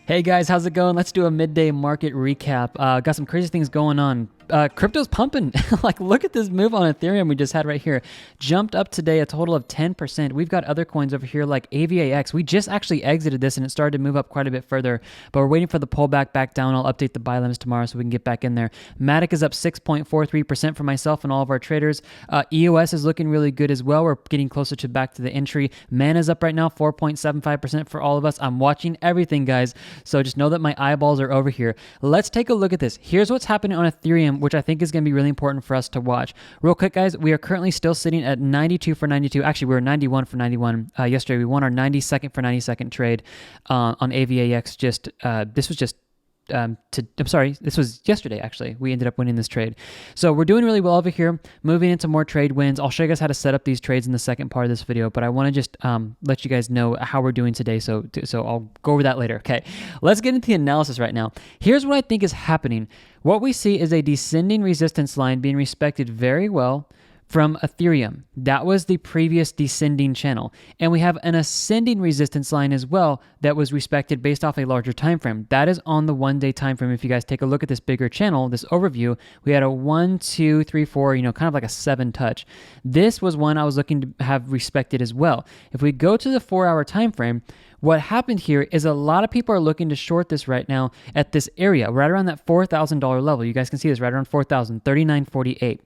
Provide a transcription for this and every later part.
Hey guys, how's it going? Let's do a midday market recap. Got some crazy things going on. Crypto's pumping. Like, look at this move on Ethereum we just had right here. Jumped up today a total of 10%. We've got other coins over here like AVAX. We just actually exited this and it started to move up quite a bit further, but we're waiting for the pullback back down. I'll update the buy limits tomorrow so we can get back in there. Matic is up 6.43% for myself and all of our traders. EOS is looking really good as well. We're getting closer to back to the entry. MAN is up right now 4.75% for all of us. I'm watching everything, guys. So just know that my eyeballs are over here. Let's take a look at this. Here's what's happening on Ethereum, which I think is going to be really important for us to watch. Real quick, guys, we are currently still sitting at 92 for 92. Actually, we were 91 for 91 yesterday. We won our 92nd for 92nd trade on AVAX. This was yesterday, actually. We ended up winning this trade. So we're doing really well over here, moving into more trade wins. I'll show you guys how to set up these trades in the second part of this video, but I want to just let you guys know how we're doing today, so I'll go over that later. Okay, let's get into the analysis right now. Here's what I think is happening. What we see is a descending resistance line being respected very well from Ethereum. That was the previous descending channel. And we have an ascending resistance line as well that was respected based off a larger time frame. That is on the 1 day time frame. If you guys take a look at this bigger channel, this overview, we had a 1, 2, 3, 4, kind of like a 7 touch. This was one I was looking to have respected as well. If we go to the 4-hour time frame, what happened here is a lot of people are looking to short this right now at this area, right around that $4,000 level. You guys can see this right around 4,000, 39.48.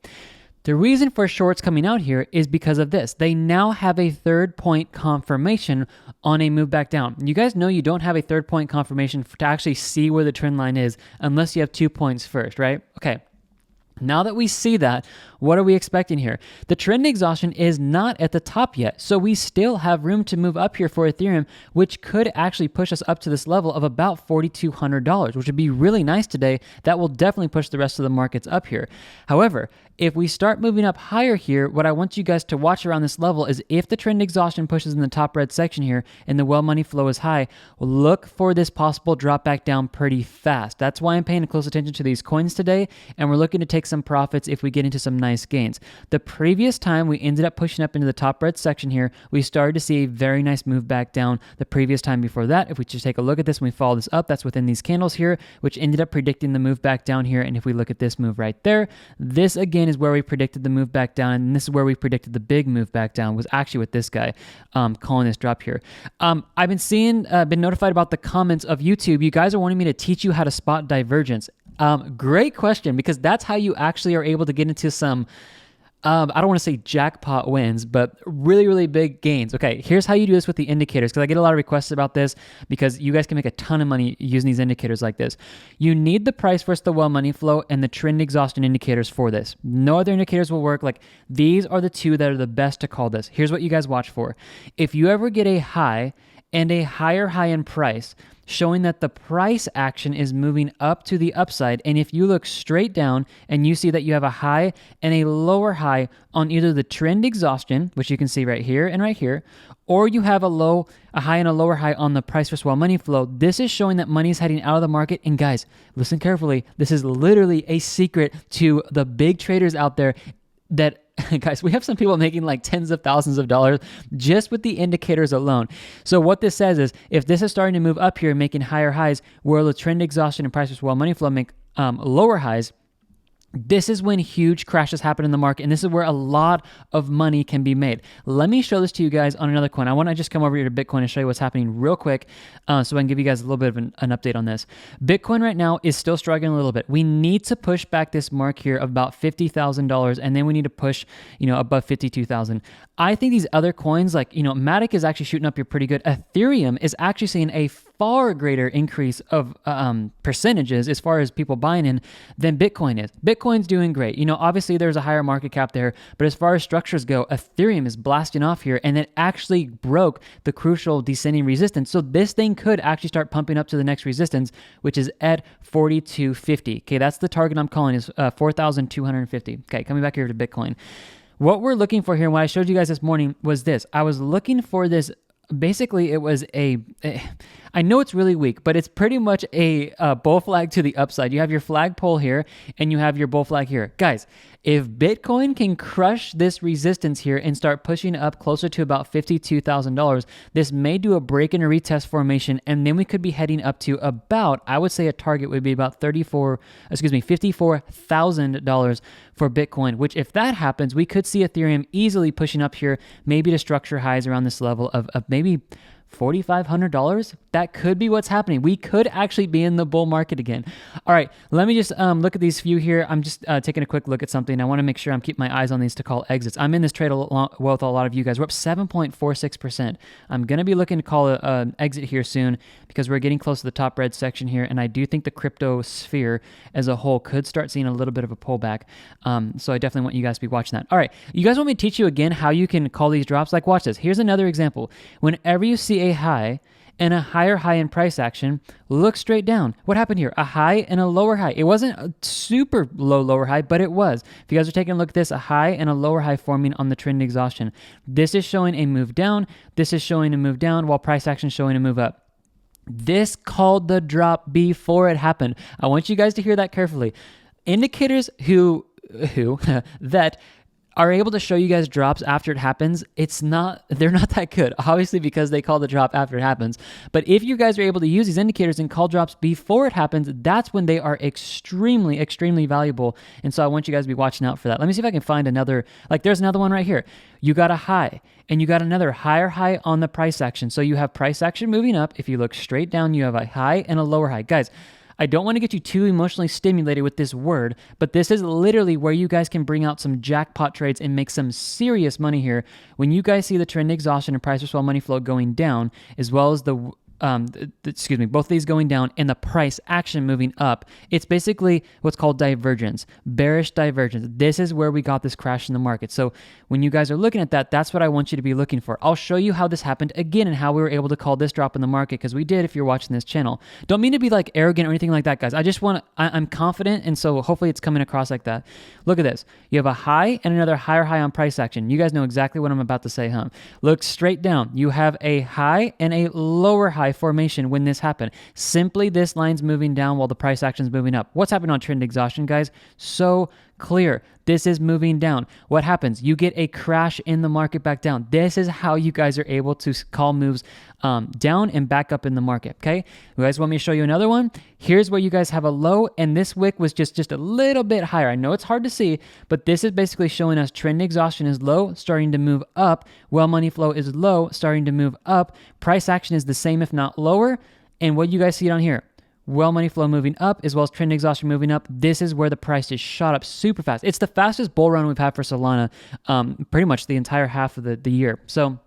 The reason for shorts coming out here is because of this. They now have a third point confirmation on a move back down. You guys know you don't have a third point confirmation to actually see where the trend line is unless you have 2 points first, right? Okay. Now that we see that, what are we expecting here? The trend exhaustion is not at the top yet, so we still have room to move up here for Ethereum, which could actually push us up to this level of about $4,200, which would be really nice today. That will definitely push the rest of the markets up here. However, if we start moving up higher here, what I want you guys to watch around this level is if the trend exhaustion pushes in the top red section here and the well money flow is high, look for this possible drop back down pretty fast. That's why I'm paying close attention to these coins today, and we're looking to take some profits if we get into some nice gains. The previous time we ended up pushing up into the top red section here, we started to see a very nice move back down. The previous time before that, if we just take a look at this and we follow this up, that's within these candles here, which ended up predicting the move back down here. And if we look at this move right there, this again is where we predicted the move back down, and this is where we predicted the big move back down, was actually with this guy calling this drop here. I've been notified about the comments of YouTube. You guys are wanting me to teach you how to spot divergence. Great question, because that's how you actually are able to get into some, I don't want to say jackpot wins, but really, really big gains. Okay, here's how you do this with the indicators, because I get a lot of requests about this because you guys can make a ton of money using these indicators like this. You need the price versus the well money flow and the trend exhaustion indicators for this. No other indicators will work. Like, these are the two that are the best to call this. Here's what you guys watch for. If you ever get a high and a higher high in price, showing that the price action is moving up to the upside. And if you look straight down and you see that you have a high and a lower high on either the trend exhaustion, which you can see right here and right here, or you have a high and a lower high on the price versus well money flow, this is showing that money is heading out of the market. And guys, listen carefully. This is literally a secret to the big traders out there that guys, we have some people making like tens of thousands of dollars just with the indicators alone. So what this says is, if this is starting to move up here, making higher highs, where the trend exhaustion and price versus well money flow make lower highs, this is when huge crashes happen in the market, and this is where a lot of money can be made. Let me show this to you guys on another coin. I want to just come over here to Bitcoin and show you what's happening real quick so I can give you guys a little bit of an update on this. Bitcoin right now is still struggling a little bit. We need to push back this mark here of about $50,000, and then we need to push, above 52,000. I think these other coins, like, Matic is actually shooting up here pretty good. Ethereum is actually seeing a far greater increase of percentages as far as people buying in than Bitcoin is. Bitcoin's doing great. Obviously there's a higher market cap there, but as far as structures go, Ethereum is blasting off here, and it actually broke the crucial descending resistance. So this thing could actually start pumping up to the next resistance, which is at 4,250. Okay, that's the target I'm calling, is 4,250. Okay, coming back here to Bitcoin. What we're looking for here, and what I showed you guys this morning, was this. I was looking for this. Basically, it was I know it's really weak, but it's pretty much a bull flag to the upside. You have your flagpole here and you have your bull flag here. Guys, if Bitcoin can crush this resistance here and start pushing up closer to about $52,000, this may do a break and a retest formation, and then we could be heading up to about, I would say a target would be about $54,000 for Bitcoin, which if that happens, we could see Ethereum easily pushing up here, maybe to structure highs around this level of maybe $4,500. That could be what's happening. We could actually be in the bull market again. All right, let me just look at these few here. I'm just taking a quick look at something. I want to make sure I'm keeping my eyes on these to call exits. I'm in this trade with a lot of you guys. We're up 7.46%. I'm going to be looking to call an exit here soon because we're getting close to the top red section here, and I do think the crypto sphere as a whole could start seeing a little bit of a pullback. So I definitely want you guys to be watching that. All right, you guys want me to teach you again how you can call these drops? Like, watch this. Here's another example. Whenever you see a high and a higher high in price action, look straight down. What happened here? A high and a lower high. It wasn't a super low lower high, but it was. If you guys are taking a look at this, a high and a lower high forming on the trend exhaustion. This is showing a move down. This is showing a move down while price action is showing a move up. This called the drop before it happened. I want you guys to hear that carefully. Indicators that are able to show you guys drops after it happens, they're not that good, obviously, because they call the drop after it happens. But if you guys are able to use these indicators and call drops before it happens, that's when they are extremely, extremely valuable. And so I want you guys to be watching out for that. Let me see if I can find another, like there's another one right here. You got a high and you got another higher high on the price action. So you have price action moving up. If you look straight down, you have a high and a lower high. Guys, I don't want to get you too emotionally stimulated with this word, but this is literally where you guys can bring out some jackpot trades and make some serious money here. When you guys see the trend exhaustion and price versus money flow going down, as well as both of these going down and the price action moving up, it's basically what's called divergence, bearish divergence. This is where we got this crash in the market. So when you guys are looking at that, that's what I want you to be looking for. I'll show you how this happened again and how we were able to call this drop in the market, because we did if you're watching this channel. Don't mean to be like arrogant or anything like that, guys. I'm confident, and so hopefully it's coming across like that. Look at this. You have a high and another higher high on price action. You guys know exactly what I'm about to say, huh? Look straight down. You have a high and a lower high formation when this happened. Simply this line's moving down while the price action's moving up. What's happening on trend exhaustion, guys? So clear. This is moving down. What happens? You get a crash in the market back down. This is how you guys are able to call moves down and back up in the market, okay? You guys want me to show you another one? Here's where you guys have a low, and this wick was just a little bit higher. I know it's hard to see, but this is basically showing us trend exhaustion is low, starting to move up, while money flow is low, starting to move up. Price action is the same, if not lower. And what you guys see down here? Well, money flow moving up as well as trend exhaustion moving up. This is where the price just shot up super fast. It's the fastest bull run we've had for Solana pretty much the entire half of the year. So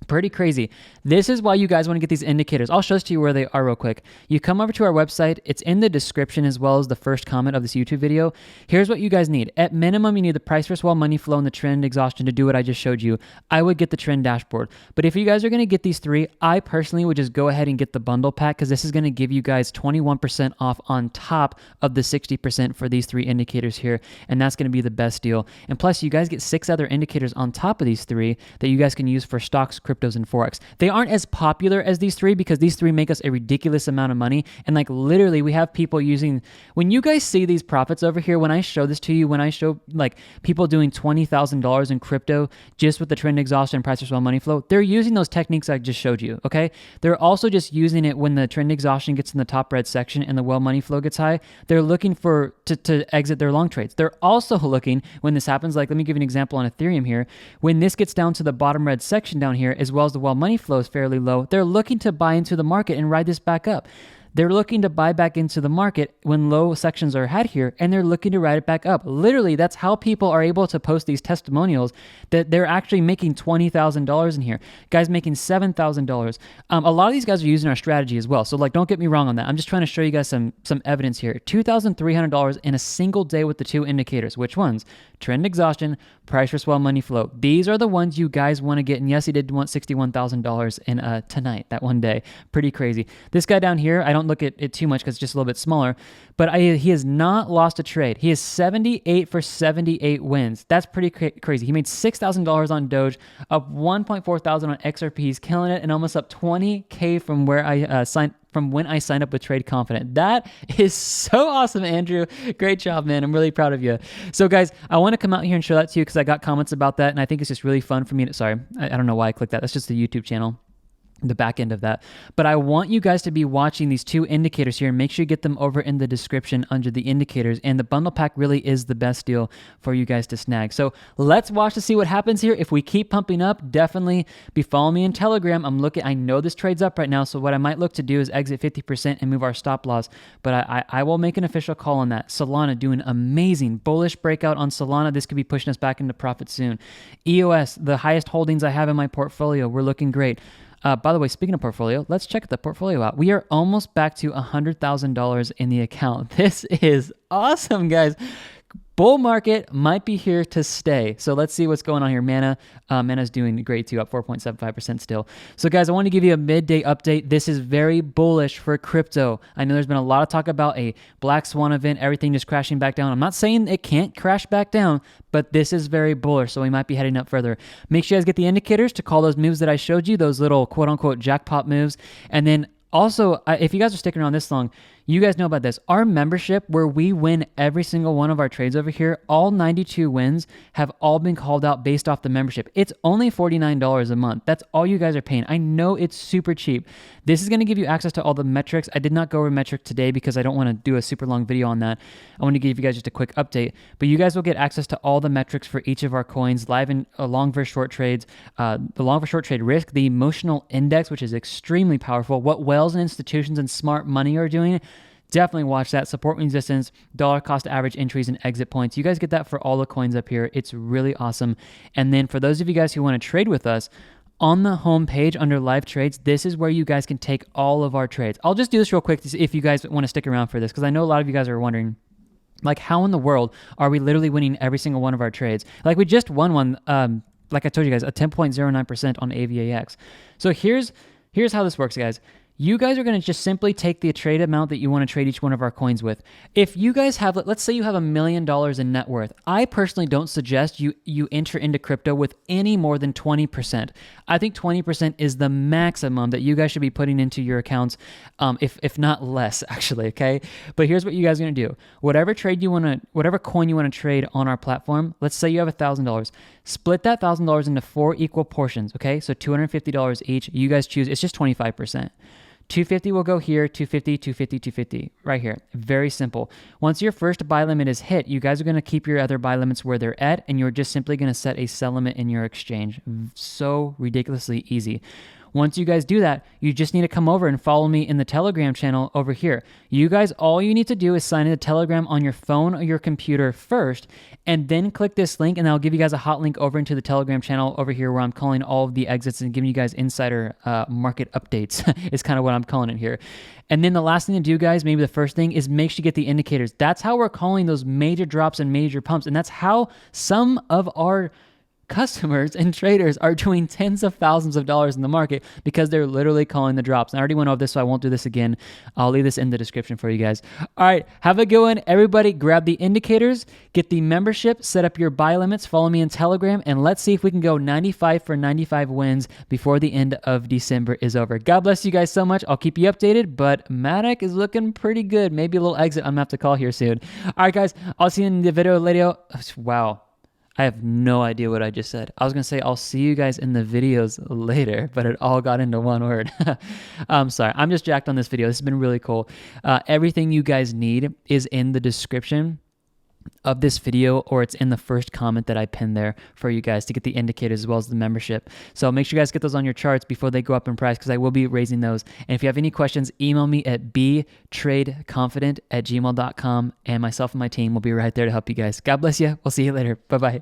pretty crazy. This is why you guys want to get these indicators. I'll show this to you where they are real quick. You come over to our website. It's in the description as well as the first comment of this YouTube video. Here's what you guys need. At minimum, you need the price versus money flow and the trend exhaustion to do what I just showed you. I would get the trend dashboard. But if you guys are going to get these three, I personally would just go ahead and get the bundle pack, because this is going to give you guys 21% off on top of the 60% for these three indicators here. And that's going to be the best deal. And plus, you guys get 6 other indicators on top of these three that you guys can use for stocks, cryptos, and Forex. They aren't as popular as these three because these three make us a ridiculous amount of money. And like literally we have people using, when you guys see these profits over here, when I show this to you, when I show like people doing $20,000 in crypto just with the trend exhaustion, price versus money flow, they're using those techniques I just showed you, okay? They're also just using it when the trend exhaustion gets in the top red section and the well money flow gets high. They're looking for to exit their long trades. They're also looking when this happens, like let me give you an example on Ethereum here. When this gets down to the bottom red section down here, as well as the while money flow is fairly low, they're looking to buy into the market and ride this back up. They're looking to buy back into the market when low sections are had here, and they're looking to ride it back up. Literally, that's how people are able to post these testimonials that they're actually making $20,000 in here. Guys making $7,000. A lot of these guys are using our strategy as well. So like, don't get me wrong on that. I'm just trying to show you guys some evidence here. $2,300 in a single day with the two indicators. Which ones? Trend exhaustion, price versus money flow. These are the ones you guys want to get. And yes, he did want $61,000 in tonight, that one day. Pretty crazy. This guy down here, I don't don't look at it too much because it's just a little bit smaller, but he has not lost a trade. He is 78 for 78 wins. That's pretty crazy. He made $6,000 on Doge, up 1.4 thousand on XRP. He's killing it, and almost up 20K from where from when I signed up with Trade Confident. That is so awesome, Andrew. Great job, man. I'm really proud of you. So guys, I want to come out here and show that to you because I got comments about that, and I think it's just really fun for me to, sorry, I don't know why I clicked that. That's just the YouTube channel, the back end of that. But I want you guys to be watching these two indicators here, and make sure you get them over in the description under the indicators. And the bundle pack really is the best deal for you guys to snag. So let's watch to see what happens here. If we keep pumping up, definitely be following me in Telegram. I know this trade's up right now, so what I might look to do is exit 50% and move our stop loss, but I will make an official call on that. Solana doing amazing. Bullish breakout on Solana. This could be pushing us back into profit soon. EOS, the highest holdings I have in my portfolio. We're looking great. By the way, speaking of portfolio, let's check the portfolio out. We are almost back to $100,000 in the account. This is awesome, guys. Bull market might be here to stay. So let's see what's going on here. Mana's doing great too, up 4.75% still. So guys, I want to give you a midday update. This is very bullish for crypto. I know there's been a lot of talk about a black swan event, everything just crashing back down. I'm not saying it can't crash back down, but this is very bullish, so we might be heading up further. Make sure you guys get the indicators to call those moves that I showed you, those little quote-unquote jackpot moves. And then also, if you guys are sticking around this long, you guys know about this. Our membership, where we win every single one of our trades over here, all 92 wins have all been called out based off the membership. It's only $49 a month. That's all you guys are paying. I know it's super cheap. This is going to give you access to all the metrics. I did not go over metrics today because I don't want to do a super long video on that. I want to give you guys just a quick update. But you guys will get access to all the metrics for each of our coins, live in long versus short trades, the long versus short trade risk, the emotional index, which is extremely powerful, what whales and institutions and smart money are doing. Definitely watch that. Support and resistance, dollar cost average entries and exit points. You guys get that for all the coins up here. It's really awesome. And then for those of you guys who want to trade with us, on the home page under live trades, this is where you guys can take all of our trades. I'll just do this real quick if you guys want to stick around for this, because I know a lot of you guys are wondering, like, how in the world are we literally winning every single one of our trades? Like, we just won one, like I told you guys, a 10.09% on AVAX. So here's how this works, guys. You guys are going to just simply take the trade amount that you want to trade each one of our coins with. If you guys have, let's say you have $1 million in net worth, I personally don't suggest you enter into crypto with any more than 20%. I think 20% is the maximum that you guys should be putting into your accounts, if not less, actually, okay? But here's what you guys are going to do. Whatever coin you want to trade on our platform, let's say you have $1,000. Split that $1,000 into 4 equal portions, okay? So $250 each. You guys choose, it's just 25%. 250 will go here, 250, 250, 250, right here. Very simple. Once your first buy limit is hit, you guys are going to keep your other buy limits where they're at, and you're just simply going to set a sell limit in your exchange. So ridiculously easy. Once you guys do that, you just need to come over and follow me in the Telegram channel over here. You guys, all you need to do is sign into Telegram on your phone or your computer first, and then click this link, and I'll give you guys a hot link over into the Telegram channel over here where I'm calling all of the exits and giving you guys insider market updates is kind of what I'm calling it here. And then the last thing to do, guys, maybe the first thing, is make sure you get the indicators. That's how we're calling those major drops and major pumps, and that's how some of our customers and traders are doing tens of thousands of dollars in the market, because they're literally calling the drops. And I already went over this, so I won't do this again. I'll leave this in the description for you guys. All right, have a good one. Everybody grab the indicators, get the membership, set up your buy limits, follow me in Telegram, and let's see if we can go 95 for 95 wins before the end of December is over. God bless you guys so much. I'll keep you updated, but Matic is looking pretty good. Maybe a little exit I'm gonna have to call here soon. All right, guys, I'll see you in the video later. Wow. I have no idea what I just said. I was going to say, I'll see you guys in the videos later, but it all got into one word. I'm sorry. I'm just jacked on this video. This has been really cool. Everything you guys need is in the description of this video, or it's in the first comment that I pinned there for you guys to get the indicators as well as the membership. So make sure you guys get those on your charts before they go up in price, because I will be raising those. And if you have any questions, email me at btradeconfident@gmail.com, and myself and my team will be right there to help you guys. God bless you. We'll see you later. Bye-bye.